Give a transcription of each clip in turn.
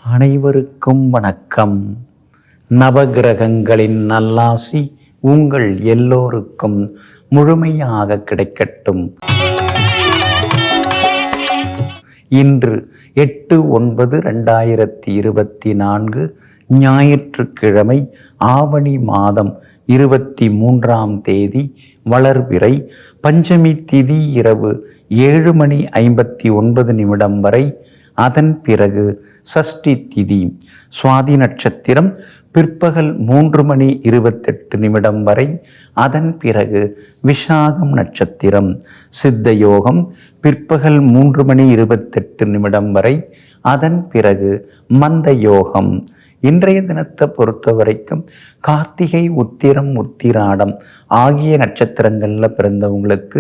அனைவருக்கும் வணக்கம். நவகிரகங்களின் நல்லாசி உங்கள் எல்லோருக்கும் முழுமையாக கிடைக்கட்டும். இன்று 8/9/2024 ஞாயிற்றுக்கிழமை, ஆவணி மாதம் 23ஆம் தேதி, வளர்பிறை, பஞ்சமி திதி இரவு 7:59 வரை. அதன் பிறகு சஷ்டி திதி. சுவாதி நட்சத்திரம் பிற்பகல் 3:28 வரை. அதன் பிறகு விஷாகம் நட்சத்திரம். சித்த யோகம் பிற்பகல் 3:28 வரை. அதன் பிறகு மந்த யோகம். இன்றைய தினத்தை பொறுத்த வரைக்கும் கார்த்திகை, உத்திரம், உத்திராடம் ஆகிய நட்சத்திரங்களில் பிறந்தவங்களுக்கு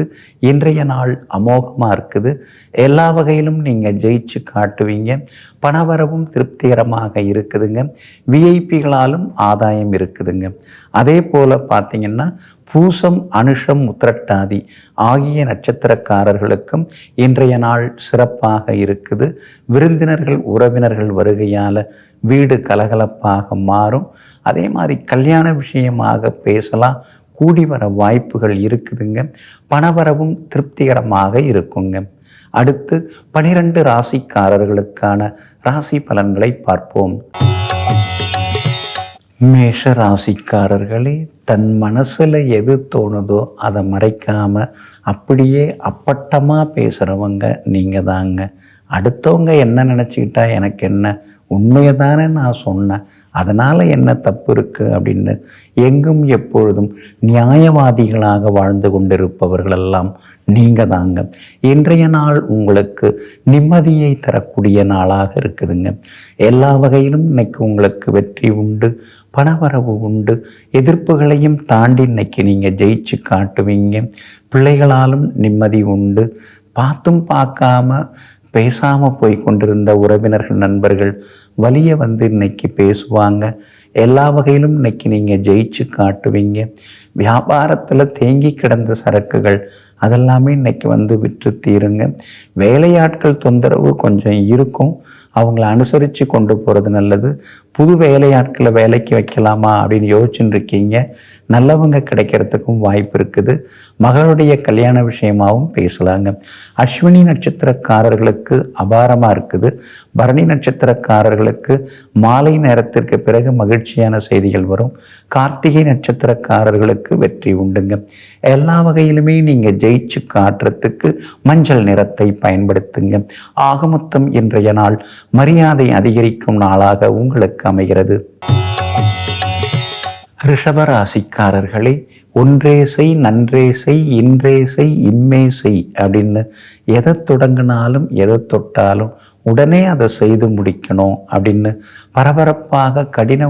இன்றைய நாள் அமோகமாக இருக்குது. எல்லா வகையிலும் நீங்கள் ஜெயிச்சு காட்டுவீங்க. பணவரவும் திருப்திகரமாக இருக்குதுங்க. விஐபிகளாலும் ஆதாயம் இருக்குதுங்க. அதே போல் பார்த்திங்கன்னா பூசம், அனுஷம், உத்திரட்டாதி ஆகிய நட்சத்திரக்காரர்களுக்கும் இன்றைய நாள் சிறப்பாக இருக்குது. விருந்தினர்கள், உறவினர்கள் வருகையால் வீடு கலகலப்பாக மாறும். அதே மாதிரி கல்யாண விஷயமாக பேசலாம், கூடி வர வாய்ப்புகள் இருக்குதுங்க. பணவரவும் திருப்திகரமாக இருக்குங்க. அடுத்து 12 ராசிக்காரர்களுக்கான ராசி பலன்களை பார்ப்போம். மேஷ ராசிக்காரர்களே, தன் மனசில் எது தோணுதோ அதை மறைக்காமல் அப்படியே அப்பட்டமாக பேசுகிறவங்க நீங்கள் தாங்க. அடுத்தவங்க என்ன நினச்சிக்கிட்டா எனக்கு என்ன, உண்மையை தானே நான் சொன்னேன், அதனால் என்ன தப்பு இருக்குது அப்படின்னு எங்கும் எப்பொழுதும் நியாயவாதிகளாக வாழ்ந்து கொண்டிருப்பவர்களெல்லாம் நீங்கள் தாங்க. இன்றைய நாள் உங்களுக்கு நிம்மதியை தரக்கூடிய நாளாக இருக்குதுங்க. எல்லா வகையிலும் இன்னைக்கு உங்களுக்கு வெற்றி உண்டு, பணவரவு உண்டு. எதிர்ப்புகளையும் தாண்டி இன்னைக்கு நீங்கள் ஜெயிச்சு காட்டுவீங்க. பிள்ளைகளாலும் நிம்மதி உண்டு. பார்த்தும் பார்க்காம பேசாமல் போய் கொண்டிருந்த உறவினர்கள், நண்பர்கள் வலிய வந்து இன்னைக்கு பேசுவாங்க. எல்லா வகையிலும் இன்னைக்கு நீங்கள் ஜெயிச்சு காட்டுவீங்க. வியாபாரத்தில் தேங்கி கிடந்த சரக்குகள் அதெல்லாமே இன்னைக்கு வந்து விற்று தீருங்க. வேலையாட்கள் தொந்தரவு கொஞ்சம் இருக்கும், அவங்கள அனுசரித்து கொண்டு போகிறது நல்லது. புது வேலையாட்களை வேலைக்கு வைக்கலாமா அப்படின்னு யோசிச்சுட்டு இருக்கீங்க. நல்லவங்க கிடைக்கிறதுக்கும் வாய்ப்பு இருக்குது. மகளுடைய கல்யாண விஷயமாகவும் பேசலாங்க. அஸ்வினி நட்சத்திரக்காரர்களுக்கு அபாரமாக இருக்குது. பரணி நட்சத்திரக்காரர்களுக்கு மாலை நேரத்திற்கு பிறகு மகிழ்ச்சியான செய்திகள் வரும். கார்த்திகை நட்சத்திரக்காரர்களுக்கு வெற்றி உண்டுங்க. எல்லா வகையிலுமே நீங்கள் ஜெயிச்சு காட்டுறதுக்கு மஞ்சள் நிறத்தை பயன்படுத்துங்க. ஆகமொத்தம் இன்றைய நாள் மரியாதை அதிகரிக்கும் நாளாக உங்களுக்கு அமைகிறது. ரிஷபராசிக்காரர்களே, ஒன்றே செய், நன்றே செய், இன்றே செய், இம்மே செய் அப்படின்னு எதை தொடங்கினாலும் எதை தொட்டாலும் உடனே அதை செய்து முடிக்கணும் அப்படின்னு பரபரப்பாக கடின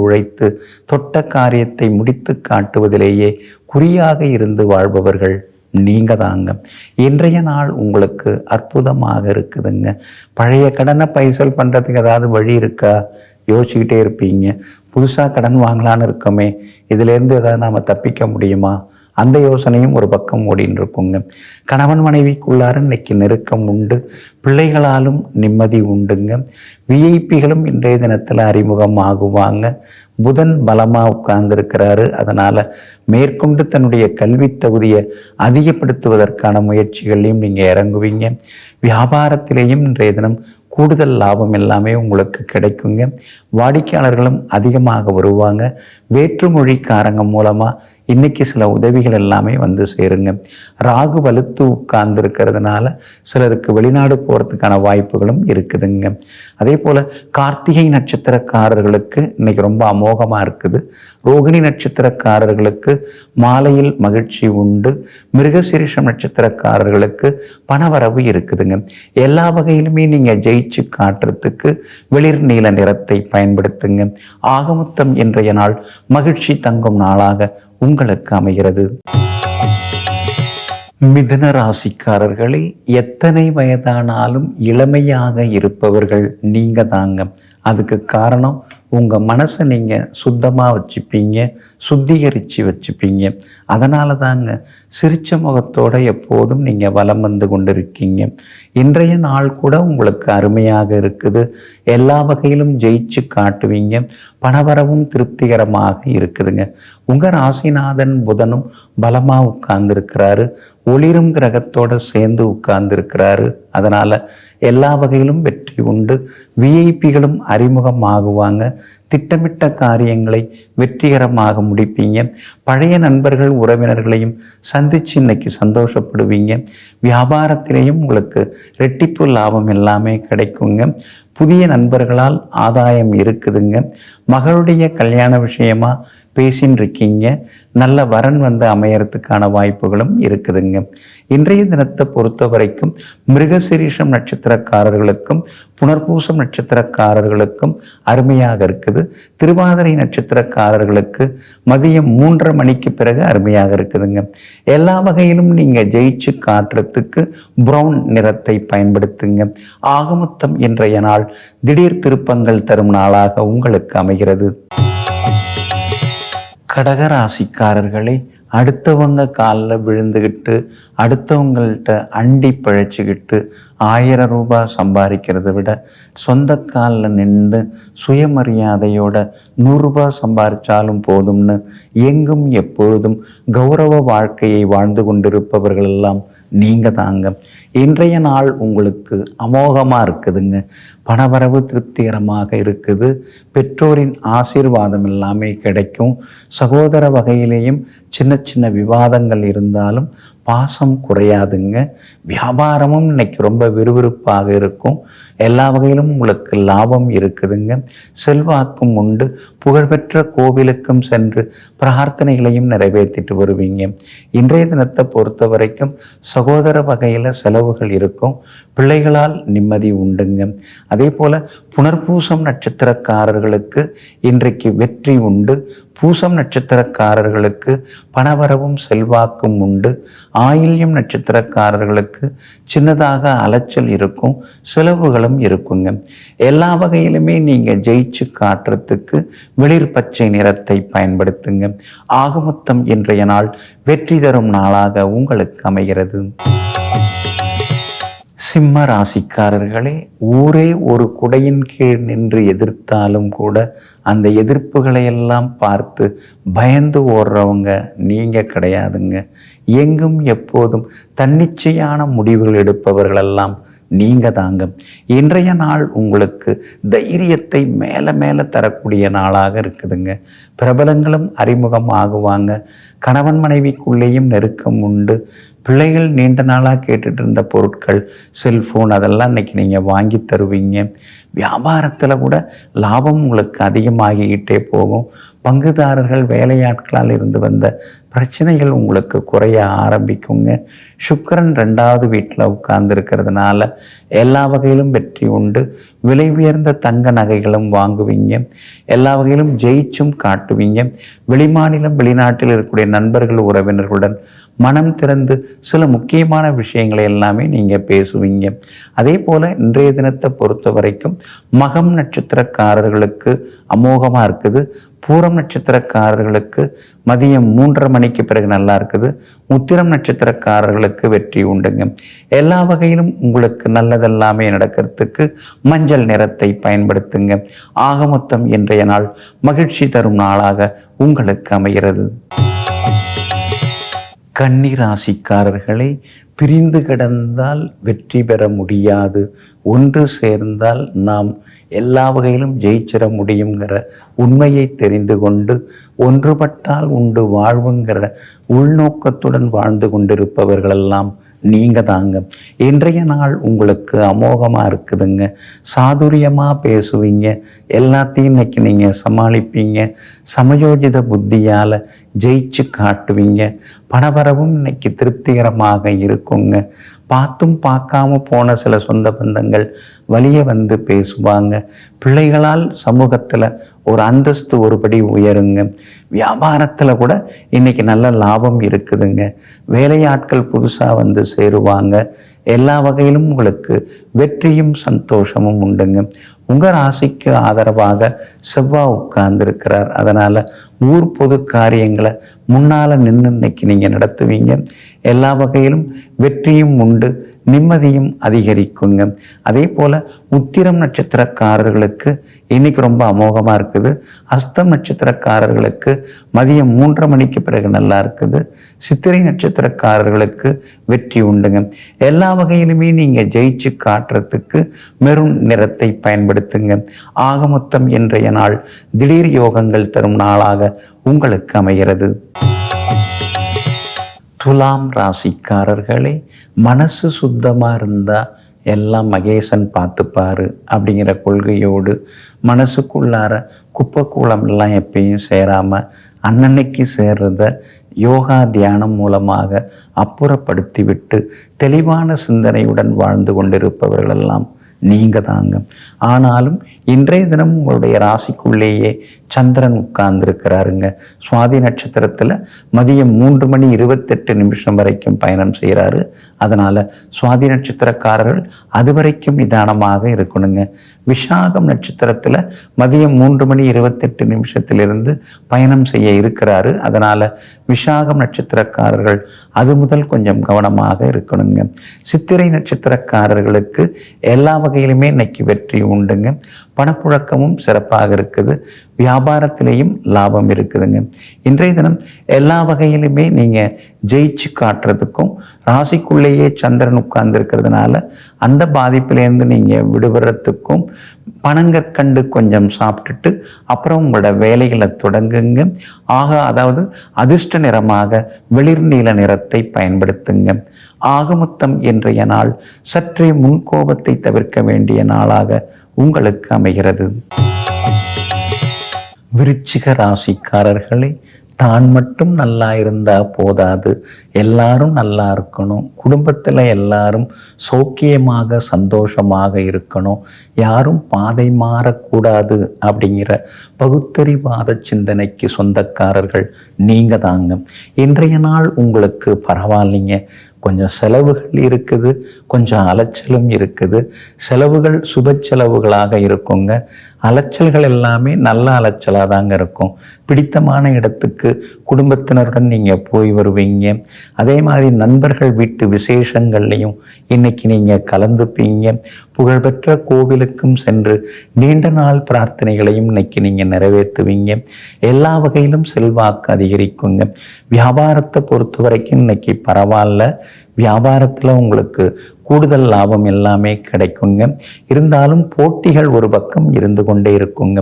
உழைத்து தொட்ட காரியத்தை முடித்து காட்டுவதிலேயே குறியாக இருந்து வாழ்பவர்கள் நீங்கள் தாங்க. இன்றைய நாள் உங்களுக்கு அற்புதமாக இருக்குதுங்க. பழைய கடனை பைசல் பண்ணுறதுக்கு ஏதாவது வழி இருக்கா யோசிச்சுக்கிட்டே இருப்பீங்க. புதுசாக கடன் வாங்கலான்னு இருக்கோமே, இதிலேருந்து ஏதாவது நாம் தப்பிக்க முடியுமா, அந்த யோசனையும் ஒரு பக்கம் ஓடின்னு இருக்குங்க. கணவன் மனைவிக்குள்ளார இன்னைக்கு நெருக்கம் உண்டு. பிள்ளைகளாலும் நிம்மதி உண்டுங்க. விஐபிகளும் இன்றைய தினத்தில் அறிமுகம் ஆகுவாங்க. புதன் பலமாக உட்கார்ந்துருக்கிறாரு. அதனால் மேற்கொண்டு தன்னுடைய கல்வி தகுதியை அதிகப்படுத்துவதற்கான முயற்சிகளையும் நீங்கள் இறங்குவீங்க. வியாபாரத்திலேயும் இன்றைய தினம் கூடுதல் லாபம் எல்லாமே உங்களுக்கு கிடைக்குங்க. வாடிக்கையாளர்களும் அதிகமாக வருவாங்க. வேற்றுமொழிக்காரங்க மூலமாக இன்றைக்கி சில உதவிகள் எல்லாமே வந்து சேருங்க. ராகு வலுத்து உட்கார்ந்துருக்கிறதுனால சிலருக்கு வெளிநாடு போகிறதுக்கான வாய்ப்புகளும் இருக்குதுங்க. அதே போல் கார்த்திகை நட்சத்திரக்காரர்களுக்கு இன்றைக்கி ரொம்ப அமோகமாக இருக்குது. ரோகிணி நட்சத்திரக்காரர்களுக்கு மாலையில் மகிழ்ச்சி உண்டு. மிருகசீரிஷம் நட்சத்திரக்காரர்களுக்கு பணவரவு இருக்குதுங்க. எல்லா வகையிலுமே நீங்கள் ஜெயிச்சு காட்டுறதுக்கு வெளிர் நீல நிறத்தை பயன்படுத்துங்க. ஆகமொத்தம் இன்றைய நாள் மகிழ்ச்சி தங்கும் நாளாக உங்களுக்கு அமைகிறது. மிதுன ராசிக்காரர்களே, எத்தனை வயதானாலும் இளமையாக இருப்பவர்கள் நீங்கள் தாங்க. அதுக்கு காரணம் உங்கள் மனசை நீங்கள் சுத்தமாக வச்சுப்பீங்க, சுத்திகரித்து வச்சுப்பீங்க. அதனால தாங்க சிரிச்ச முகத்தோடு எப்போதும் நீங்கள் வலம் வந்து கொண்டு இருக்கீங்க. இன்றைய நாள் கூட உங்களுக்கு அருமையாக இருக்குது. எல்லா வகையிலும் ஜெயிச்சு காட்டுவீங்க. பணவரவும் திருப்திகரமாக இருக்குதுங்க. உங்கள் ராசிநாதன் புதனும் பலமாக உட்கார்ந்துருக்கிறாரு. ஒளிரும் கிரகத்தோடு சேர்ந்து உட்கார்ந்துருக்கிறாரு. அதனால் எல்லா வகையிலும் வெற்றி உண்டு. விஐபிகளும் அறிமுகமாகுவாங்க. திட்டமிட்ட காரியங்களை வெற்றிகரமாக முடிப்பீங்க. பழைய நண்பர்கள் உறவினர்களையும் சந்தித்து இன்னைக்கு சந்தோஷப்படுவீங்க. வியாபாரத்திலேயும் உங்களுக்கு ரெட்டிப்பு லாபம் எல்லாமே கிடைக்குங்க. புதிய நண்பர்களால் ஆதாயம் இருக்குதுங்க. மகளுடைய கல்யாண விஷயமா பேசின்னு இருக்கீங்க. நல்ல வரன் வந்து அமையறதுக்கான வாய்ப்புகளும் இருக்குதுங்க. இன்றைய தினத்தை பொறுத்த வரைக்கும் மிருகசீரிஷம் நட்சத்திரக்காரர்களுக்கும் புனர்பூசம் நட்சத்திரக்காரர்களுக்கும் அருமையாக இருக்குது. திருவாதிரை நட்சத்திரக்காரர்களுக்கு மதியம் 3:30 மணிக்கு பிறகு அருமையாக இருக்குதுங்க. எல்லா வகையிலும் நீங்கள் ஜெயிச்சு காட்டுறதுக்கு ப்ரௌன் நிறத்தை பயன்படுத்துங்க. ஆகமொத்தம் இன்றைய நாள் திடீர் திருப்பங்கள் தரும் நாளாக உங்களுக்கு அமைகிறது. கடகராசிக்காரர்களை அடுத்தவங்க காலில் விழுந்துக்கிட்டு அடுத்தவங்கள்ட்ட அண்டி பழைச்சிக்கிட்டு 1000 ரூபாய் சம்பாதிக்கிறத விட சொந்த காலில் நின்று சுயமரியாதையோட 100 ரூபாய் சம்பாதிச்சாலும் போதும்னு எங்கும் எப்பொழுதும் கௌரவ வாழ்க்கையை வாழ்ந்து கொண்டிருப்பவர்களெல்லாம் நீங்கள் தாங்க. இன்றைய நாள் உங்களுக்கு அமோகமாக இருக்குதுங்க. பணவரவு திருப்திகரமாக இருக்குது. பெற்றோரின் ஆசீர்வாதம் எல்லாமே கிடைக்கும். சகோதர வகையிலேயும் சின்ன சின்ன விவாதங்கள் இருந்தாலும் பாசம் குறையாதுங்க. வியாபாரமும் இன்னைக்கு ரொம்ப விறுவிறுப்பாக இருக்கும். எல்லா வகையிலும் உங்களுக்கு லாபம் இருக்குதுங்க. செல்வாக்கும் உண்டு. புகழ்பெற்ற கோவிலுக்கும் சென்று பிரார்த்தனைகளையும் நிறைவேற்றிட்டு வருவீங்க. இன்றைய தினத்தை பொறுத்த வரைக்கும் சகோதர வகையில் செலவுகள் இருக்கும். பிள்ளைகளால் நிம்மதி உண்டுங்க. அதே போல் புனர்பூசம் நட்சத்திரக்காரர்களுக்கு இன்றைக்கு வெற்றி உண்டு. பூசம் நட்சத்திரக்காரர்களுக்கு பணவரவும் செல்வாக்கும் உண்டு. ஆயில்யம் நட்சத்திரக்காரர்களுக்கு சின்னதாக அலைச்சல் இருக்கும். செலவுகளும் இருக்குங்க. எல்லா வகையிலுமே நீங்கள் ஜெயிச்சு காட்டுறதுக்கு வெளிர் பச்சை நிறத்தை பயன்படுத்துங்க. ஆகமொத்தம் இன்றைய நாள் வெற்றி தரும் நாளாக உங்களுக்கு அமைகிறது. சிம்ம ராசிக்காரர்களே, ஊரே ஒரு குடையின் கீழ் நின்று எதிர்த்தாலும் கூட அந்த எதிர்ப்புகளை எல்லாம் பார்த்து பயந்து ஓடுறவங்க நீங்கள் கிடையாதுங்க. எங்கும் எப்போதும் தன்னிச்சையான முடிவுகள் எடுப்பவர்களெல்லாம் நீங்கள் தாங்க. இன்றைய நாள் உங்களுக்கு தைரியத்தை மேலே மேலே தரக்கூடிய நாளாக இருக்குதுங்க. பிரபலங்களும் அறிமுகம் ஆகுவாங்க. கணவன் மனைவிக்குள்ளேயும் நெருக்கம் உண்டு. பிள்ளைகள் நீண்ட நாளாக கேட்டுட்டு இருந்த பொருட்கள், செல்ஃபோன் அதெல்லாம் இன்றைக்கி நீங்கள் வாங்கி தருவீங்க. வியாபாரத்தில் கூட லாபம் உங்களுக்கு அதிகமாகிக்கிட்டே போகும். பங்குதாரர்கள் வேலையாட்களால் இருந்து வந்த பிரச்சனைகள் உங்களுக்கு குறைய ஆரம்பிக்குங்க. சுக்கிரன் 2வது வீட்டில் உட்கார்ந்துருக்கிறதுனால எல்லா வகையிலும் வெற்றி உண்டு. விலை உயர்ந்த தங்க நகைகளும் வாங்குவீங்க. எல்லா வகையிலும் ஜெயிச்சும் காட்டுவீங்க. வெளிமாநிலம் வெளிநாட்டில் இருக்கக்கூடிய நண்பர்கள் உறவினர்களுடன் மனம் திறந்து சில முக்கியமான விஷயங்களை எல்லாமே நீங்கள் பேசுவீங்க. அதே போல் இன்றைய தினத்தை பொறுத்த வரைக்கும் மகம் நட்சத்திரக்காரர்களுக்கு அமோகமாக இருக்குது. பூரம் நட்சத்திரக்காரர்களுக்கு மதியம் 3:30 மணிக்கு பிறகு நல்லா இருக்குது. உத்திரம் நட்சத்திரக்காரர்களுக்கு வெற்றி உண்டுங்க. எல்லா வகையிலும் உங்களுக்கு நல்லதெல்லாமே நடக்கிறதுக்கு மஞ்சள் நிறத்தை பயன்படுத்துங்க. ஆகமொத்தம் இன்றைய நாள் மகிழ்ச்சி தரும் நாளாக உங்களுக்கு அமைகிறது. கன்னி ராசிக்காரர்களை பிரிந்து கிடந்தால் வெற்றி பெற முடியாது. ஒன்று சேர்ந்தால் நாம் எல்லா வகையிலும் ஜெயிச்சிட முடியுங்கிற உண்மையை தெரிந்து கொண்டு ஒன்றுபட்டால் உண்டு வாழ்வுங்கிற உள்நோக்கத்துடன் வாழ்ந்து கொண்டிருப்பவர்களெல்லாம் நீங்கள் தாங்க. இன்றைய நாள் உங்களுக்கு அமோகமாக இருக்குதுங்க. சாதுரியமாக பேசுவீங்க. எல்லாத்தையும் இன்னைக்கு நீங்கள் சமாளிப்பீங்க. சமயோஜித புத்தியால் ஜெயிச்சு காட்டுவீங்க. பணவரவும் இன்னைக்கு திருப்திகரமாக இருக்குங்க. பார்த்தும் பார்க்காம போன சில சொந்த பந்தங்கள் வலிய வந்து பேசுவாங்க. பிள்ளைகளால் சமூகத்தில் ஒரு அந்தஸ்து ஒருபடி உயருங்க. வியாபாரத்தில் கூட இன்னைக்கு நல்ல லாபம் இருக்குதுங்க. வேலையாட்கள் புதுசாக வந்து சேருவாங்க. எல்லா வகையிலும் உங்களுக்கு வெற்றியும் சந்தோஷமும் உண்டுங்க. உங்கள் ராசிக்கு ஆதரவாக செவ்வாய் உட்கார்ந்துருக்கிறார். அதனால் ஊர் பொது காரியங்களை முன்னால் நின்று இன்னைக்கு நீங்கள் நடத்துவீங்க. எல்லா வகையிலும் வெற்றியும் உண்டு, நிம்மதியும் அதிகரிக்குங்க. அதே போல் உத்திரம் நட்சத்திரக்காரர்களுக்கு இன்னைக்கு ரொம்ப அமோகமாக இருக்குது. அஸ்தம் நட்சத்திரக்காரர்களுக்கு மதியம் 3:30 மணிக்கு பிறகு நல்லா இருக்குது. சித்திரை நட்சத்திரக்காரர்களுக்கு வெற்றி உண்டுங்க. எல்லா வகையிலுமே நீங்கள் ஜெயிச்சு காட்டுறதுக்கு மெரூன் நிறத்தை பயன்படுத்துங்க. ஆக மொத்தம் இன்றைய நாள் திடீர் யோகங்கள் தரும் நாளாக உங்களுக்கு அமைகிறது. துலாம் ராசிக்காரர்களே, மனசு சுத்தமாக இருந்தால் எல்லாம் மகேசன் பார்த்துப்பாரு அப்படிங்கிற கொள்கையோடு மனசுக்குள்ளார குப்பை கூளம்லாம் எப்பயும் சேராமல் அன்னன்னைக்கு சேர்றத யோகா தியானம் மூலமாக அப்புறப்படுத்தி விட்டு தெளிவான சிந்தனையுடன் வாழ்ந்து கொண்டிருப்பவர்களெல்லாம் நீங்கள் தாங்க. ஆனாலும் இன்றைய தினம் உங்களுடைய ராசிக்குள்ளேயே சந்திரன் உட்கார்ந்துருக்கிறாருங்க. சுவாதி நட்சத்திரத்தில் மதியம் 3:28 வரைக்கும் பயணம் செய்கிறாரு. அதனால் சுவாதி நட்சத்திரக்காரர்கள் அது வரைக்கும் நிதானமாக இருக்கணுங்க. விஷாகம் நட்சத்திரத்தில் மதியம் 3:28 பயணம் செய்ய இருக்கிறாரு. அதனால் விஷாகம் நட்சத்திரக்காரர்கள் அது முதல் கொஞ்சம் கவனமாக இருக்கணுங்க. சித்திரை நட்சத்திரக்காரர்களுக்கு எல்லா வகையிலுமே இன்னைக்கு வெற்றி உண்டுங்க. பணப்புழக்கமும் சிறப்பாக இருக்குது. வியாபாரத்திலேயும் லாபம் இருக்குதுங்க. இன்றைய தினம் எல்லா வகையிலுமே நீங்கள் ஜெயிச்சு காட்டுறதுக்கும் ராசிக்குள்ளேயே சந்திரன் உட்கார்ந்து இருக்கிறதுனால அந்த பாதிப்பிலேருந்து நீங்கள் விடுபடுறதுக்கும் பனங்கற்கண்டு கொஞ்சம் சாப்பிட்டுட்டு அப்புறம் உங்களோட வேலைகளை தொடங்குங்க. அதாவது அதிர்ஷ்ட நிறமாக வெளிர் நீல நிறத்தை பயன்படுத்துங்க. ஆகமொத்தம் இன்றைய நாள் சற்றே முன்கோபத்தை தவிர்க்க வேண்டிய நாளாக உங்களுக்கு அமைகிறது. விருச்சிக ராசிக்காரர்களே, தான் மட்டும் நல்லா இருந்தால் போதாது, எல்லாரும் நல்லா இருக்கணும். குடும்பத்தில் எல்லாரும் சௌக்கியமாக சந்தோஷமாக இருக்கணும். யாரும் பாதை மாறக்கூடாது அப்படிங்கிற பகுத்தறிவாத சிந்தனைக்கு சொந்தக்காரர்கள் நீங்கள் தாங்க. இன்றைய நாள் உங்களுக்கு பரவாயில்லைங்க. கொஞ்சம் செலவுகள் இருக்குது, கொஞ்சம் அலைச்சலும் இருக்குது. செலவுகள் சுப செலவுகளாக இருக்குங்க. அலைச்சல்கள் எல்லாமே நல்ல அலைச்சலாக தாங்க இருக்கும். பிடித்தமான இடத்துக்கு குடும்பத்தினருடன் நீங்கள் போய் வருவீங்க. அதே மாதிரி நண்பர்கள் வீட்டு விசேஷங்கள்லையும் இன்னைக்கு நீங்கள் கலந்துப்பீங்க. புகழ்பெற்ற கோவிலுக்கும் சென்று நீண்ட நாள் பிரார்த்தனைகளையும் இன்னைக்கு நீங்கள் நிறைவேற்றுவீங்க. எல்லா வகையிலும் செல்வாக்கு அதிகரிக்குங்க. வியாபாரத்தை பொறுத்த வரைக்கும் இன்னைக்கு பரவாயில்ல. வியாபாரத்தில் உங்களுக்கு கூடுதல் லாபம் எல்லாமே கிடைக்குங்க. இருந்தாலும் போட்டிகள் ஒரு பக்கம் இருந்து கொண்டே இருக்குங்க.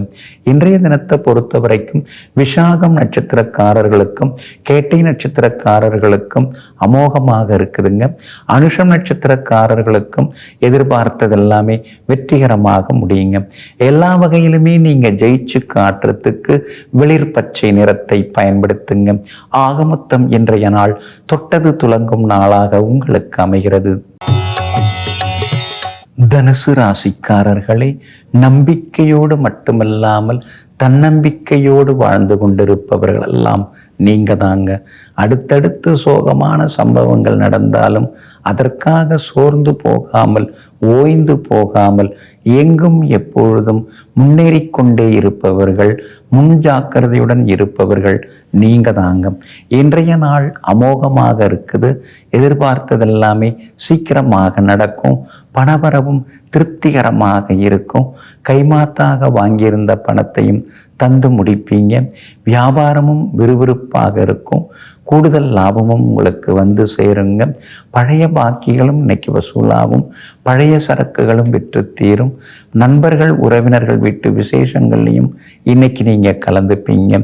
இன்றைய தினத்தை பொறுத்த வரைக்கும் விஷாகம் நட்சத்திரக்காரர்களுக்கும் கேட்டை நட்சத்திரக்காரர்களுக்கும் அமோகமாக இருக்குதுங்க. அனுஷம் நட்சத்திரக்காரர்களுக்கும் எதிர்பார்த்ததெல்லாமே வெற்றிகரமாக முடியுங்க. எல்லா வகையிலுமே நீங்கள் ஜெயிச்சு காட்டுறதுக்கு வெளிர் பச்சை நிறத்தை பயன்படுத்துங்க. ஆகமொத்தம் இன்றைய நாள் தொட்டது துலங்கும் நாளாக உங்களுக்கு அமைகிறது. தனுசு ராசிக்காரர்களே, நம்பிக்கையோடு மட்டுமல்லாமல் தன்னம்பிக்கையோடு வாழ்ந்து கொண்டிருப்பவர்கள் எல்லாம் நீங்கள் தாங்க. அடுத்தடுத்து சோகமான சம்பவங்கள் நடந்தாலும் அதற்காக சோர்ந்து போகாமல் ஓய்ந்து போகாமல் எங்கும் எப்பொழுதும் முன்னேறிக்கொண்டே இருப்பவர்கள், முன் ஜாக்கிரதையுடன் இருப்பவர்கள் நீங்கள் தாங்க. இன்றைய நாள் அமோகமாக இருக்குது. எதிர்பார்த்ததெல்லாமே சீக்கிரமாக நடக்கும். பணவரவும் திருப்திகரமாக இருக்கும். கைமாத்தாக வாங்கியிருந்த பணத்தையும் தந்து முடிப்பீங்க. வியாபாரமும் விறுவிறுப்பாக இருக்கும். கூடுதல் லாபமும் உங்களுக்கு வந்து சேருங்க. பழைய பாக்கிகளும் இன்னைக்கு வசூலாகும். பழைய சரக்குகளும் விற்று தீரும். நண்பர்கள் உறவினர்கள் வீட்டு விசேஷங்கள்லையும் இன்னைக்கு நீங்கள் கலந்துப்பீங்க.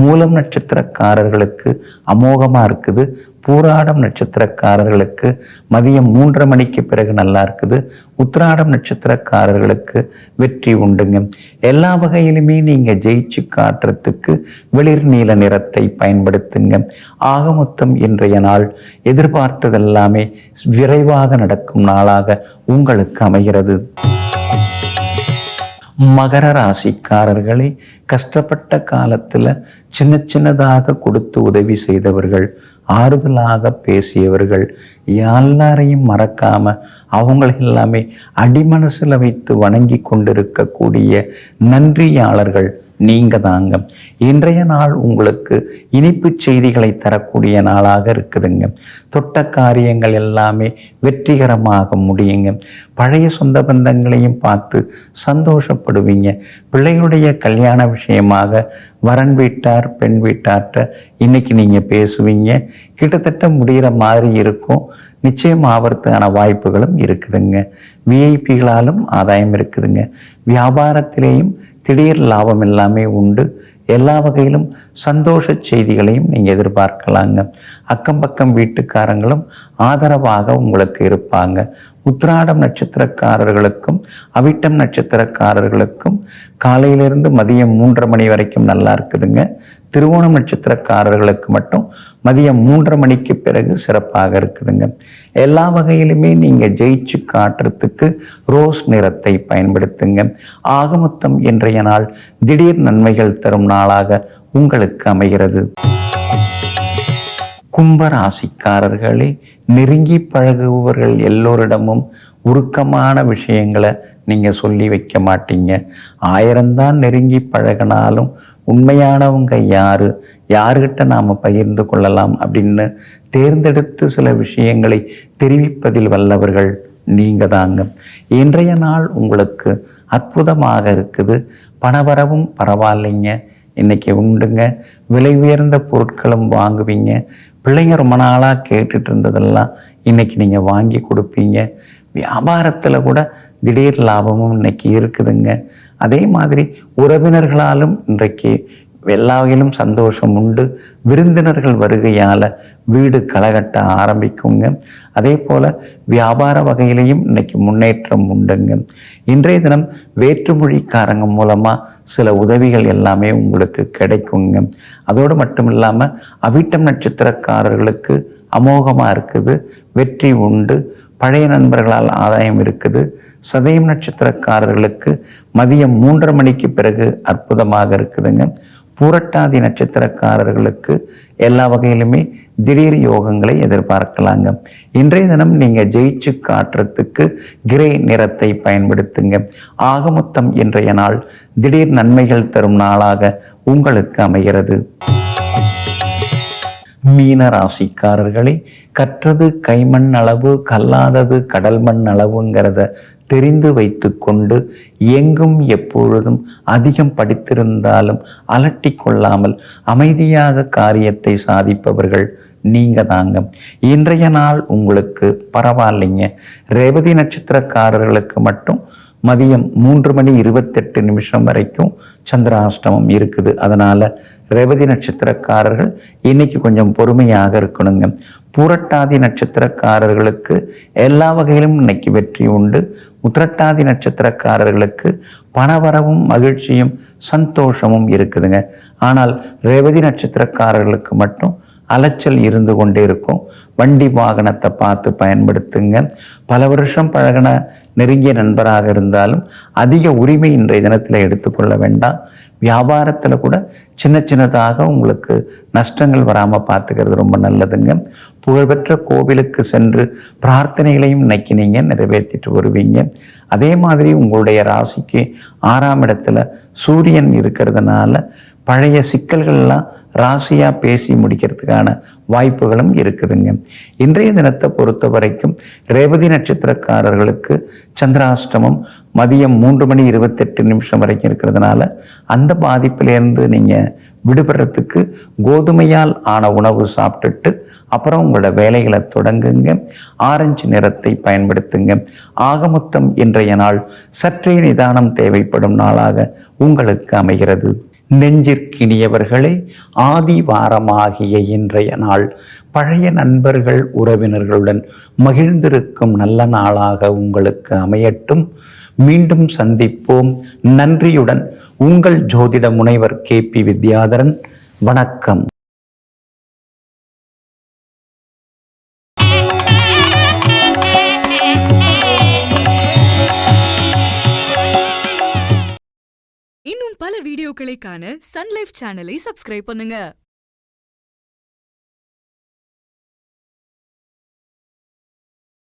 மூலம் நட்சத்திரக்காரர்களுக்கு அமோகமாக இருக்குது. பூராடம் நட்சத்திரக்காரர்களுக்கு மதியம் 3:30 மணிக்கு பிறகு நல்லா இருக்குது. உத்திராடம் நட்சத்திரக்காரர்களுக்கு வெற்றி உண்டுங்க. எல்லா வகையிலுமே நீங்கள் ஜெயிச்சு காட்டுறதுக்கு வெளிர் நீல நிறத்தை பயன்படுத்துங்க. ஆக மொத்தம் இன்றைய நாள் எதிர்பார்த்ததெல்லாமே விரைவாக நடக்கும் நாளாக உங்களுக்கு அமைகிறது. மகர ராசிக்காரர்களே, கஷ்டப்பட்ட காலத்தில் சின்ன சின்னதாக கொடுத்து உதவி செய்தவர்கள், ஆறுதலாக பேசியவர்கள், எல்லாரையும் மறக்காம அவங்கள எல்லாமே அடிமனசில் வைத்து வணங்கி கொண்டிருக்கக்கூடிய நன்றியாளர்கள் நீங்க தாங்க. இன்றைய நாள் உங்களுக்கு இனிப்பு செய்திகளை தரக்கூடிய நாளாக இருக்குதுங்க. தொட்ட காரியங்கள் எல்லாமே வெற்றிகரமாக முடியுங்க. பழைய சொந்த பந்தங்களையும் பார்த்து சந்தோஷப்படுவீங்க. பிள்ளைகளுடைய கல்யாண விஷயமாக வரன் வீட்டார் பெண் வீட்டார்கிட்ட இன்னைக்கு நீங்கள் பேசுவீங்க. கிட்டத்தட்ட முடிகிற மாதிரி இருக்கும். நிச்சயம் ஆவறதுக்கான வாய்ப்புகளும் இருக்குதுங்க. விஐபிகளாலும் ஆதாயம் இருக்குதுங்க. வியாபாரத்திலேயும் திடீர் லாபம் எல்லாமே உண்டு. எல்லா வகையிலும் சந்தோஷ செய்திகளையும் நீங்கள் எதிர்பார்க்கலாங்க. அக்கம் பக்கம் வீட்டுக்காரங்களும் ஆதரவாக உங்களுக்கு இருப்பாங்க. உத்திராடம் நட்சத்திரக்காரர்களுக்கும் அவிட்டம் நட்சத்திரக்காரர்களுக்கும் காலையிலிருந்து மதியம் 3:30 மணி வரைக்கும் நல்லா இருக்குதுங்க. திருவோணம் நட்சத்திரக்காரர்களுக்கு மட்டும் மதியம் 3:30 மணிக்கு பிறகு சிறப்பாக இருக்குதுங்க. எல்லா வகையிலுமே நீங்கள் ஜெயிச்சு காட்டுறதுக்கு ரோஸ் நிறத்தை பயன்படுத்துங்க. ஆக மொத்தம் இன்றைய நாள் திடீர் நன்மைகள் தரும் நாளாக உங்களுக்கு அமைகிறது. கும்பராசிக்காரர்களே, நெருங்கி பழகுபவர்கள் எல்லோரிடமும் உருக்கமான விஷயங்களை நீங்கள் சொல்லி வைக்க மாட்டீங்க. 1000 தான் நெருங்கி பழகினாலும் உண்மையானவங்க யாருக்கிட்ட நாம் பகிர்ந்து கொள்ளலாம் அப்படின்னு தேர்ந்தெடுத்து சில விஷயங்களை தெரிவிப்பதில் வல்லவர்கள் நீங்க தாங்க. இன்றைய நாள் உங்களுக்கு அற்புதமாக இருக்குது. பணவரவும் பரவாயில்லைங்க, இன்னைக்கு உண்டுங்க. விலை உயர்ந்த பொருட்களும் வாங்குவீங்க. பிள்ளைங்க ரொம்ப நாளாக கேட்டுட்டு இருந்ததெல்லாம் இன்னைக்கு நீங்கள் வாங்கி கொடுப்பீங்க. வியாபாரத்தில் கூட திடீர் லாபமும் இன்னைக்கு இருக்குதுங்க. அதே மாதிரி உறவினர்களாலும் இன்றைக்கு எல்லா வகையிலும் சந்தோஷம் உண்டு. விருந்தினர்கள் வருகையால் வீடு களகட்ட ஆரம்பிக்குங்க. அதே போல் வியாபார வகையிலையும் இன்னைக்கு முன்னேற்றம் உண்டுங்க. இன்றைய தினம் வேற்றுமொழிக்காரங்க மூலமாக சில உதவிகள் எல்லாமே உங்களுக்கு கிடைக்குங்க. அதோடு மட்டும் இல்லாமல் அவிட்டம் நட்சத்திரக்காரர்களுக்கு அமோகமாக இருக்குது. வெற்றி உண்டு. பழைய நண்பர்களால் ஆதாயம் இருக்குது. சதயம் நட்சத்திரக்காரர்களுக்கு மதியம் 3:30 மணிக்கு பிறகு அற்புதமாக இருக்குதுங்க. பூரட்டாதி நட்சத்திரக்காரர்களுக்கு எல்லா வகையிலுமே திடீர் யோகங்களை எதிர்பார்க்கலாங்க. இன்றைய தினம் நீங்கள் ஜெயிச்சு காட்டுறதுக்கு கிரே நிறத்தை பயன்படுத்துங்க. ஆக மொத்தம் இன்றைய நாள் திடீர் நன்மைகள் தரும் நாளாக உங்களுக்கு அமைகிறது. மீன ராசிக்காரர்களே, கற்றது கைமண் அளவு, கல்லாதது கடல் மண் அளவுங்கிறத தெரிந்து வைத்து கொண்டு எங்கும் எப்பொழுதும் அதிகம் படித்திருந்தாலும் அலட்டி கொள்ளாமல் அமைதியாக காரியத்தை சாதிப்பவர்கள் நீங்க தாங்க. இன்றைய நாள் உங்களுக்கு பரவாயில்லைங்க. ரேவதி நட்சத்திரக்காரர்களுக்கு மட்டும் மதியம் 3:28 வரைக்கும் சந்திராஷ்டமம் இருக்குது. அதனால் ரேவதி நட்சத்திரக்காரர்கள் இன்னைக்கு கொஞ்சம் பொறுமையாக இருக்கணுங்க. பூரட்டாதி நட்சத்திரக்காரர்களுக்கு எல்லா வகையிலும் இன்னைக்கு வெற்றி உண்டு. உத்திரட்டாதி நட்சத்திரக்காரர்களுக்கு பணவரவும் மகிழ்ச்சியும் சந்தோஷமும் இருக்குதுங்க. ஆனால் ரேவதி நட்சத்திரக்காரர்களுக்கு மட்டும் அலைச்சல் இருந்து கொண்டே இருக்கும். வண்டி வாகனத்தை பார்த்து பயன்படுத்துங்க. பல வருஷம் பழகின நெருங்கிய நண்பராக இருந்தாலும் அதிக உரிமை இன்றைய தினத்தில் எடுத்துக்கொள்ள வேண்டாம். வியாபாரத்தில் கூட சின்ன சின்னதாக உங்களுக்கு நஷ்டங்கள் வராமல் பார்த்துக்கிறது ரொம்ப நல்லதுங்க. புகழ்பெற்ற கோவிலுக்கு சென்று பிரார்த்தனைகளையும் இன்னைக்கு நீங்கள் நிறைவேற்றிட்டு வருவீங்க. அதே மாதிரி உங்களுடைய ராசிக்கு 6ஆம் இடத்துல சூரியன் இருக்கிறதுனால பழைய சிக்கல்கள்லாம் ராசியாக பேசி முடிக்கிறதுக்கான வாய்ப்புகளும் இருக்குதுங்க. இன்றைய தினத்தை பொறுத்த வரைக்கும் ரேவதி நட்சத்திரக்காரர்களுக்கு சந்திராஷ்டமம் மதியம் 3:28 வரைக்கும் இருக்கிறதுனால அந்த பாதிப்பிலேருந்து நீங்கள் விடுபடுறதுக்கு கோதுமையால் ஆன உணவு சாப்பிட்டுட்டு அப்புறம் உங்களோட வேலைகளை தொடங்குங்க. ஆரஞ்சு நிறத்தை பயன்படுத்துங்க. ஆக மொத்தம் இன்றைய நாள் சற்றே நிதானம் தேவைப்படும் நாளாக உங்களுக்கு அமைகிறது. நெஞ்சிற்கினியவர்களே, ஆதி வாரமாகிய இன்றைய நாள் பழைய நண்பர்கள் உறவினர்களுடன் மகிழ்ந்திருக்கும் நல்ல நாளாக உங்களுக்கு அமையட்டும். மீண்டும் சந்திப்போம். நன்றியுடன் உங்கள் ஜோதிட முனைவர் KP வித்யாதரன். வணக்கம். மேலும் பல வீடியோக்களை காண சன் லைஃப் சேனலை சப்ஸ்கிரைப் பண்ணுங்க.